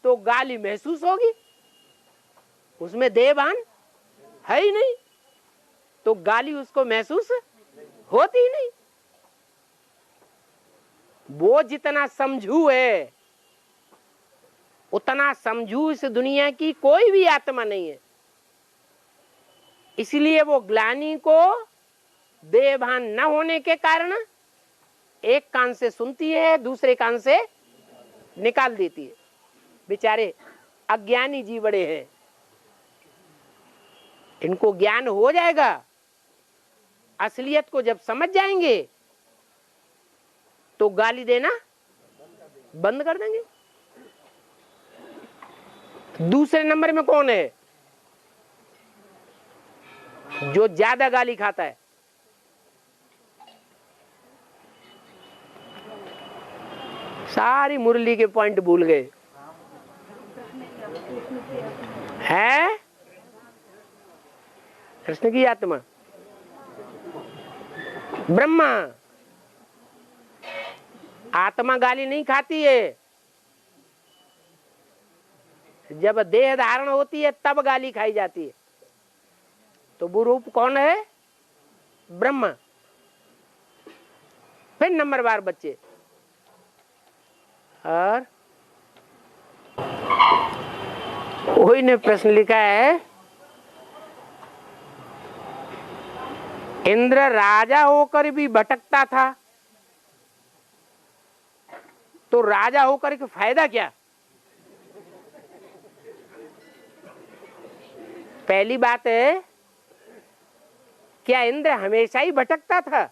तो गाली महसूस होगी, उसमें देहभान है ही नहीं तो गाली उसको महसूस होती ही नहीं। वो जितना समझू है उतना समझू इस दुनिया की कोई भी आत्मा नहीं है। इसलिए वो ग्लानि को देहभान न होने के कारण एक कान से सुनती है, दूसरे कान से निकाल देती है। बेचारे अज्ञानी जी बड़े हैं, इनको ज्ञान हो जाएगा, असलियत को जब समझ जाएंगे तो गाली देना बंद कर देंगे। दूसरे नंबर में कौन है? जो ज्यादा गाली खाता है। सारी मुरली के पॉइंट भूल गए हैं। कृष्ण की आत्मा ब्रह्मा, आत्मा गाली नहीं खाती है। जब देह धारण होती है तब गाली खाई जाती है। तो वो रूप कौन है? ब्रह्मा। फिर नंबरवार बच्चे, और कोई ने प्रश्न लिखा है, इंद्र राजा होकर भी भटकता था तो राजा होकर के फायदा क्या? पहली बात है, क्या इंद्र हमेशा ही भटकता था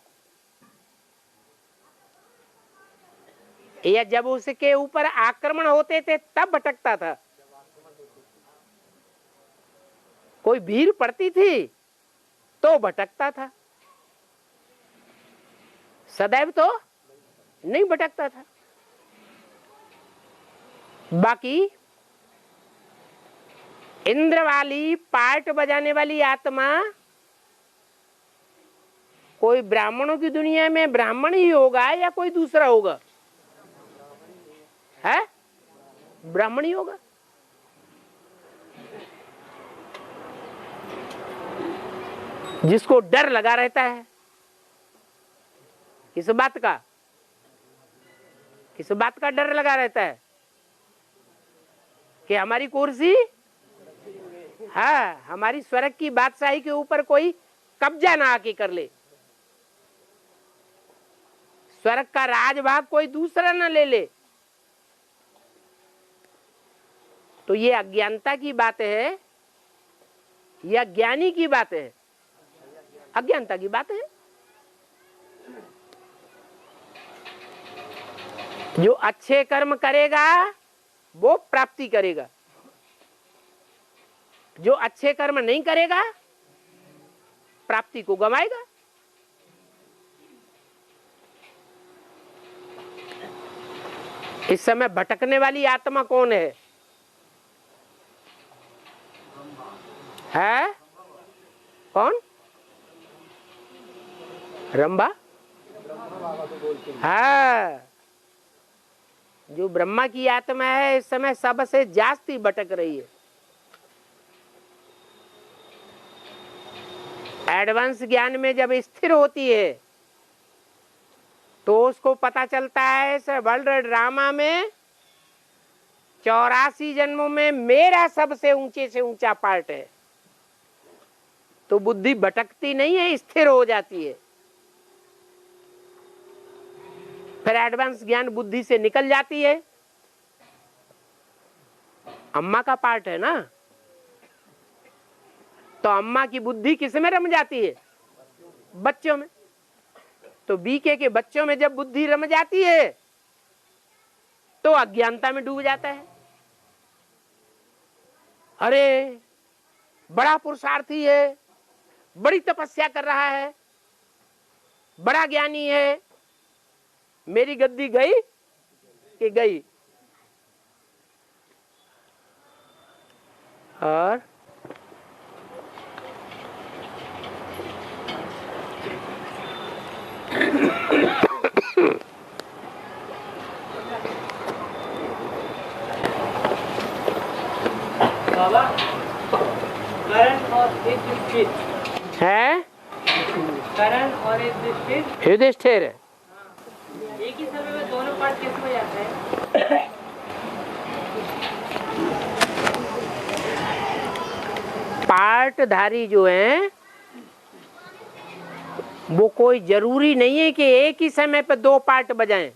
या जब उसके ऊपर आक्रमण होते थे तब भटकता था? कोई भीड़ पड़ती थी तो भटकता था, सदैव तो नहीं भटकता था। बाकी इंद्र वाली पार्ट बजाने वाली आत्मा कोई ब्राह्मणों की दुनिया में ब्राह्मण ही होगा या कोई दूसरा होगा? है? ब्राह्मण ही होगा। जिसको डर लगा रहता है किस बात का? किस बात का डर लगा रहता है? कि हमारी कुर्सी, हाँ, हमारी स्वर्ग की बादशाही के ऊपर कोई कब्जा ना आके कर ले, स्वर्ग का राजभाग कोई दूसरा ना ले ले। तो ये अज्ञानता की बात है या ज्ञानी की बात है? अज्ञानता की बात है। जो अच्छे कर्म करेगा वो प्राप्ति करेगा, जो अच्छे कर्म नहीं करेगा प्राप्ति को गंवाएगा। इस समय भटकने वाली आत्मा कौन है? है कौन? रंभा। हाँ, जो ब्रह्मा की आत्मा है इस समय सबसे जास्ती भटक रही है। एडवांस ज्ञान में जब स्थिर होती है तो उसको पता चलता है इस वर्ल्ड ड्रामा में 84 जन्मों में मेरा सबसे ऊंचे से ऊंचा पार्ट है, तो बुद्धि भटकती नहीं है, स्थिर हो जाती है। फिर एडवांस ज्ञान बुद्धि से निकल जाती है। अम्मा का पार्ट है ना, तो अम्मा की बुद्धि किस में रम जाती है? बच्चों में। तो बीके के बच्चों में जब बुद्धि रम जाती है तो अज्ञानता में डूब जाता है। अरे बड़ा पुरुषार्थी है, बड़ी तपस्या कर रहा है, बड़ा ज्ञानी है, मेरी गद्दी गई कि गई? और बाबा करण और युधिष्ठिर है, करण और युधिष्ठिर युधिष्ठिर एक ही समय में दोनों पार्ट कैसे हो जाते हैं? पार्टधारी जो हैं वो कोई जरूरी नहीं है कि एक ही समय पर दो पार्ट बजाएं।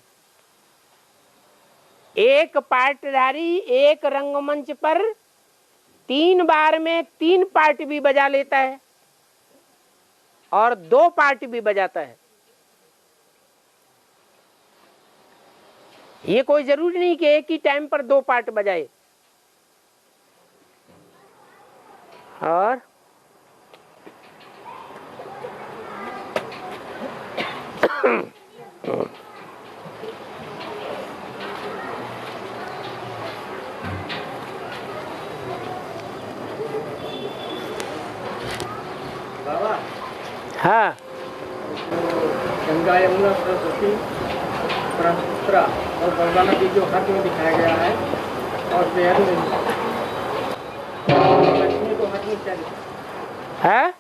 एक पार्टधारी एक रंगमंच पर 3 बार में 3 पार्ट भी बजा लेता है और 2 पार्ट भी बजाता है। ये कोई जरूरी नहीं कि एक ही टाइम पर 2 पार्ट बजाए। और बाबा हाँ, गंगा यमुना सरस्वती ब्रह्मपुत्रा और गंगा नदी जो हाथ में दिखाया गया है और पैर में लक्ष्मी को हाथ में क्या है?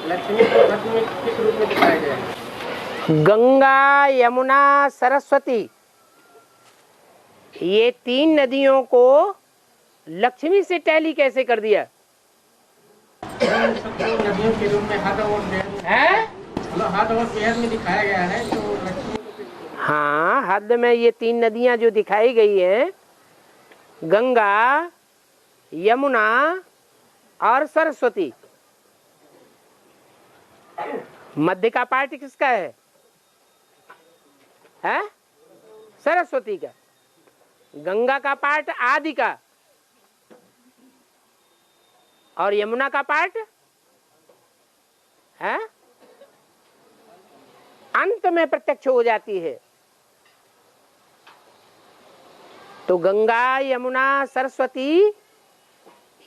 लक्ष्मी को हाथ में किस रूप में दिखाया गया है? गंगा यमुना सरस्वती ये 3 नदियों को लक्ष्मी से टैली कैसे कर दिया? सबको नदियों के रूप में हाथ और पैर में दिखाया गया है तो लक्ष्मी को। हाँ, हद में ये 3 नदियां जो दिखाई गई हैं, गंगा यमुना और सरस्वती। मध्य का पार्ट किसका है? सरस्वती का। गंगा का पार्ट आदि का और यमुना का पार्ट है अंत में प्रत्यक्ष हो जाती है। तो गंगा यमुना सरस्वती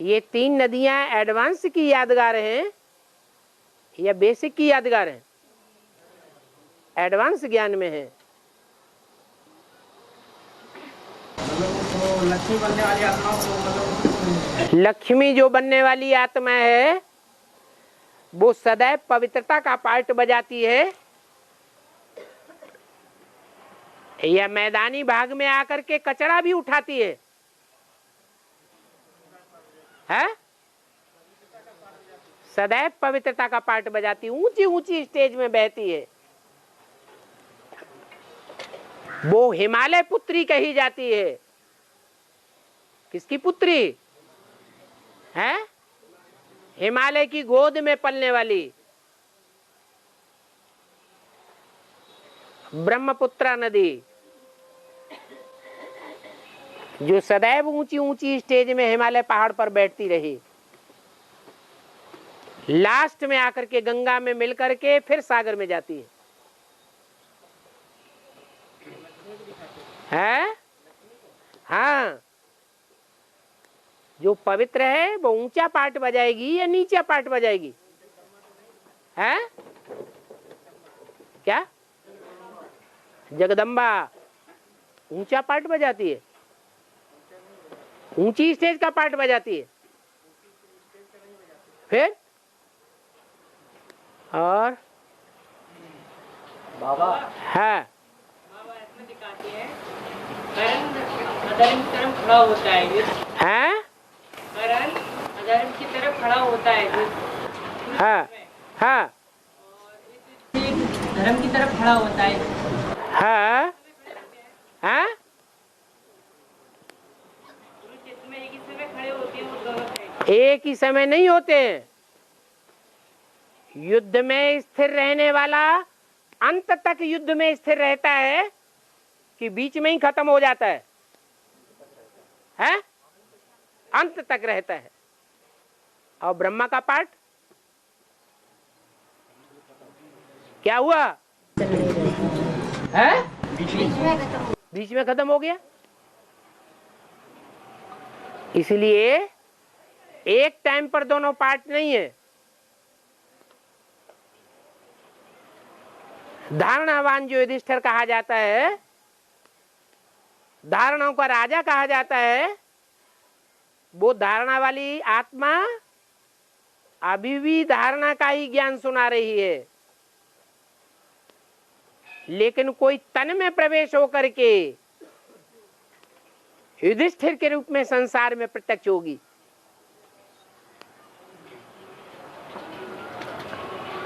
ये 3 नदियां एडवांस की यादगार हैं या बेसिक की यादगार हैं? एडवांस ज्ञान में है। लक्ष्मी बनने वाली आत्मा को लक्ष्मी जो बनने वाली आत्मा है वो सदैव पवित्रता का पार्ट बजाती है या मैदानी भाग में आकर के कचरा भी उठाती है? सदैव पवित्रता का पार्ट बजाती, ऊंची ऊंची स्टेज में बहती है। वो हिमालय पुत्री कही जाती है। किसकी पुत्री है? हिमालय की गोद में पलने वाली ब्रह्मपुत्रा नदी जो सदैव ऊंची ऊंची स्टेज में हिमालय पहाड़ पर बैठती रही, लास्ट में आकर के गंगा में मिलकर के फिर सागर में जाती है? हाँ, जो पवित्र है वो ऊंचा पार्ट बजाएगी या नीचा पार्ट बजाएगी? क्या? जगदम्बा ऊंचा पार्ट बजाती है, ऊंची स्टेज का पार्ट बजाती है। फिर और बाबा है बाबा इसमें दिखाती है करण अधर्म की तरफ खड़ा होता है हैं? करण अधर्म की तरफ खड़ा होता है हाँ हाँ धर्म की तरफ खड़ा होता है। हाँ हाँ कुरुक्षेत्र में एक ही समय खड़े होते हैं वो दोनों साइड। एक ही समय नहीं होते हैं। युद्ध में स्थिर रहने वाला अंत तक युद्ध में स्थिर रहता है कि बीच में ही खत्म हो जाता है? हैं? अंत तक रहता है। और ब्रह्मा का पाठ क्या हुआ? है? बीच में खत्म हो गया। इसलिए एक टाइम पर दोनों पार्ट नहीं है। धारणावान जो युधिष्ठिर कहा जाता है, धारणाओं का राजा कहा जाता है, वो धारणा वाली आत्मा अभी भी धारणा का ही ज्ञान सुना रही है, लेकिन कोई तन में प्रवेश होकर के युधिष्ठिर के रूप में संसार में प्रत्यक्ष होगी।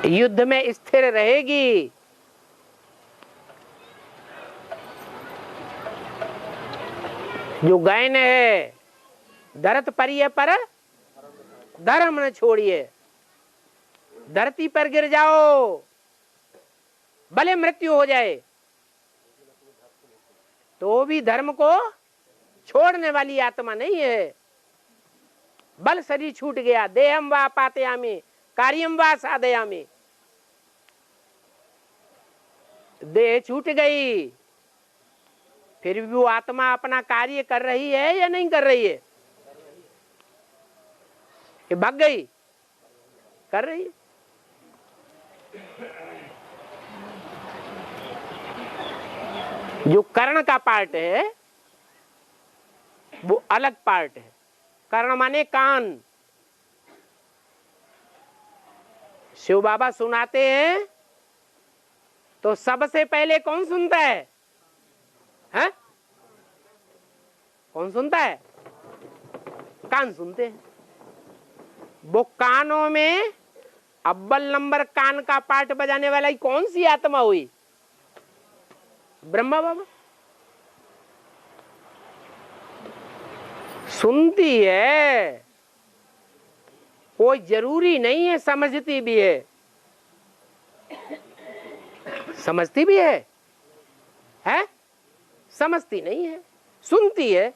युद्ध में स्थिर रहेगी। जो गायन है, धरत परिये पर धर्म न छोड़िए। धरती पर गिर जाओ, भले मृत्यु हो जाए, तो भी धर्म को छोड़ने वाली आत्मा नहीं है। बल शरीर छूट गया, देहम वा पातयामि कार्यम वा साधयामि। देह छूट गई, फिर भी वो आत्मा अपना कार्य कर रही है या नहीं कर रही है? कि भाग गई? कर रही है। जो कर्ण का पार्ट है वो अलग पार्ट है। कर्ण माने कान। शिव बाबा सुनाते हैं तो सबसे पहले कौन सुनता है? हैं? कौन सुनता है? कान सुनते हैं। वो कानों में अव्वल नंबर कान का पार्ट बजाने वाला ही कौन सी आत्मा हुई? ब्रह्मा बाबा। सुनती है, कोई जरूरी नहीं है समझती भी है। समझती भी है? समझती नहीं है, सुनती है।